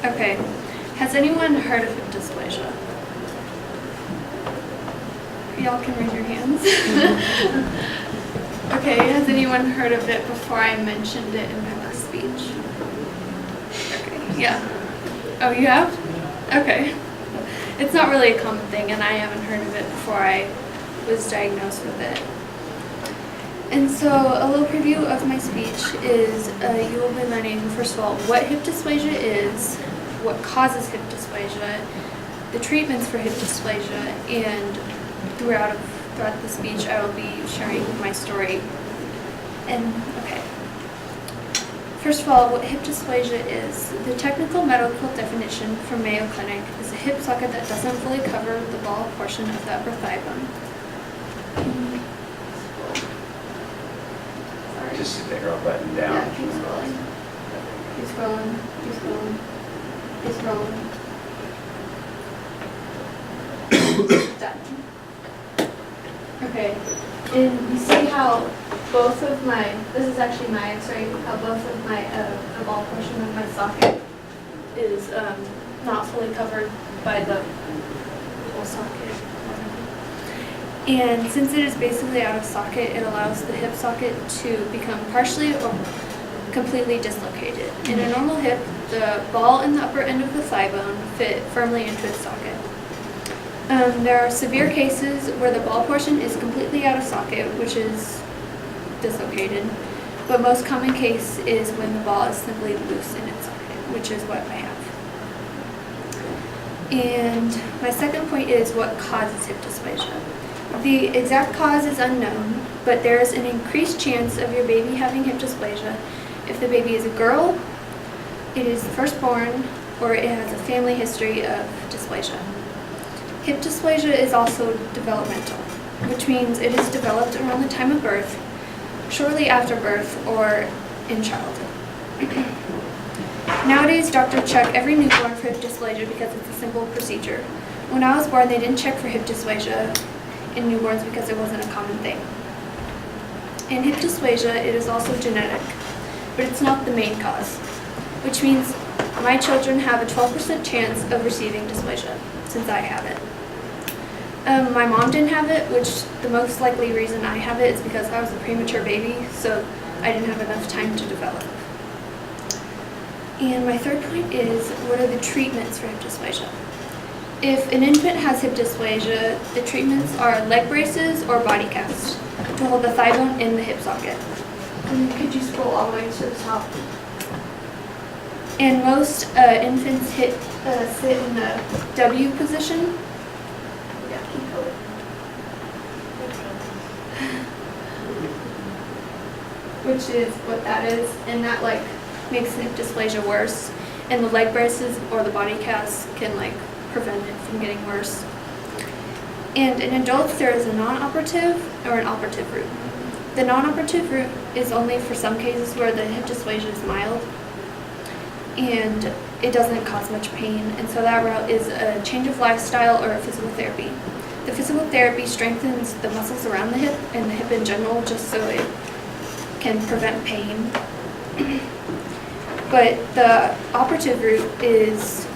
Okay. Has anyone heard of hip dysplasia? Y'all can raise your hands. Okay, has anyone heard of it before I mentioned it in my last speech? Okay, yeah. Oh, you have? Okay. It's not really a common thing, and I haven't heard of it before I was diagnosed with it. And so a little preview of my speech is you will be learning, first of all, what hip dysplasia is, what causes hip dysplasia, the treatments for hip dysplasia, and throughout the speech I will be sharing my story. And okay. First of all, what hip dysplasia is. The technical medical definition from Mayo Clinic is a hip socket that doesn't fully cover the ball portion of the upper thigh bone. Just hit the arrow button down. Yeah, keep scrolling. Keep scrolling. Keep scrolling. Keep scrolling. Done. Okay. And you see how both of my, this is actually my x-ray, how both of my, the ball portion of my socket is not fully covered by the whole socket. And since it is basically out of socket, it allows the hip socket to become partially or completely dislocated. In a normal hip, the ball and the upper end of the thigh bone fit firmly into its socket. There are severe cases where the ball portion is completely out of socket, which is dislocated, but most common case is when the ball is simply loose in its socket, which is what I have. And my second point is what causes hip dysplasia. The exact cause is unknown, but there is an increased chance of your baby having hip dysplasia if the baby is a girl, it is firstborn, or it has a family history of dysplasia. Hip dysplasia is also developmental, which means it is developed around the time of birth, shortly after birth, or in childhood. Nowadays, doctors check every newborn for hip dysplasia because it's a simple procedure. When I was born, they didn't check for hip dysplasia in newborns because it wasn't a common thing. In hip dysplasia, it is also genetic, but it's not the main cause, which means my children have a 12% chance of receiving dysplasia, since I have it. My mom didn't have it, which the most likely reason I have it is because I was a premature baby, so I didn't have enough time to develop. And my third point is, what are the treatments for hip dysplasia? If an infant has hip dysplasia, the treatments are leg braces or body cast to hold the thigh bone in the hip socket. And could you scroll all the way to the top? And most infants sit in the W position. Yeah, keep going. Which is what that is, and that makes hip dysplasia worse. And the leg braces or the body cast can prevent it from getting worse. And in adults, there is a non-operative or an operative route. The non-operative route is only for some cases where the hip dysplasia is mild and it doesn't cause much pain, and so that route is a change of lifestyle or a physical therapy. The physical therapy strengthens the muscles around the hip and the hip in general just so it can prevent pain. But the operative route is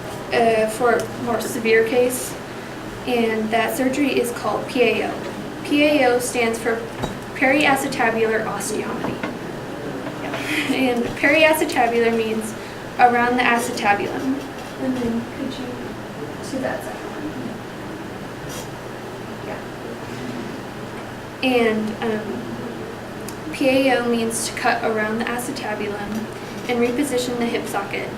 for a more severe case, and that surgery is called PAO. PAO stands for periacetabular osteotomy. Yeah. And periacetabular means around the acetabulum. And then could you see that second one? Yeah. And PAO means to cut around the acetabulum and reposition the hip socket.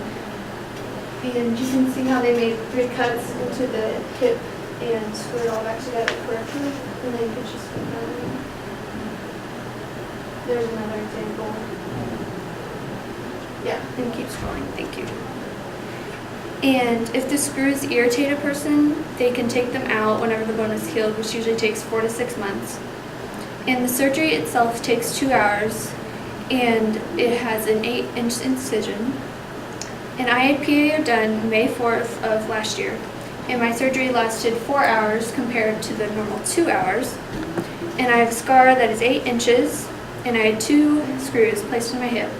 And you can see how they made 3 cuts into the hip and screw it all back together correctly. And then you could just put that in. There's another example. Yeah, and keep scrolling, thank you. And if the screws irritate a person, they can take them out whenever the bone is healed, which usually takes 4 to 6 months. And the surgery itself takes 2 hours, and it has an 8-inch incision. And I had PAO done May 4th of last year, and my surgery lasted 4 hours compared to the normal 2 hours. And I have a scar that is 8 inches, and I had 2 screws placed in my hip.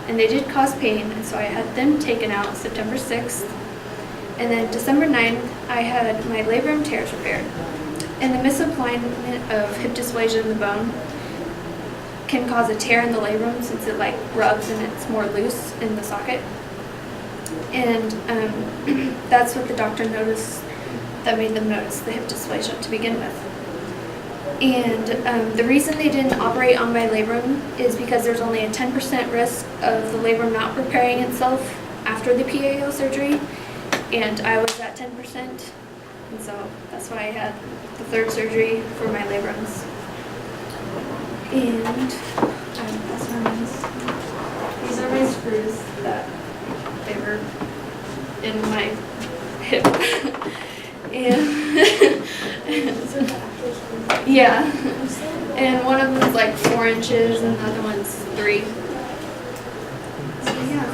and they did cause pain, and so I had them taken out September 6th. And then December 9th, I had my labrum tears repaired. And the misalignment of hip dysplasia in the bone can cause a tear in the labrum since it like rubs and it's more loose in the socket. And that's what the doctor noticed, that made them notice the hip dysplasia to begin with. And the reason they didn't operate on my labrum is because there's only a 10% risk of the labrum not repairing itself after the PAO surgery, and I was at 10%, and so that's why I had the third surgery for my labrums. And that's my these are my screws that they were in my hip. And yeah, and one of them is like 4 inches and the other one's 3. So yeah.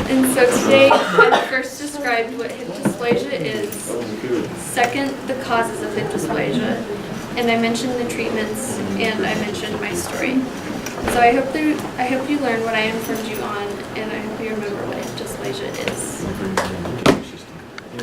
And so today I first described what hip dysplasia is, second the causes of hip dysplasia, and I mentioned the treatments, and I mentioned my story. So I hope you learned what I informed you on, and I hope you remember what hip dysplasia is.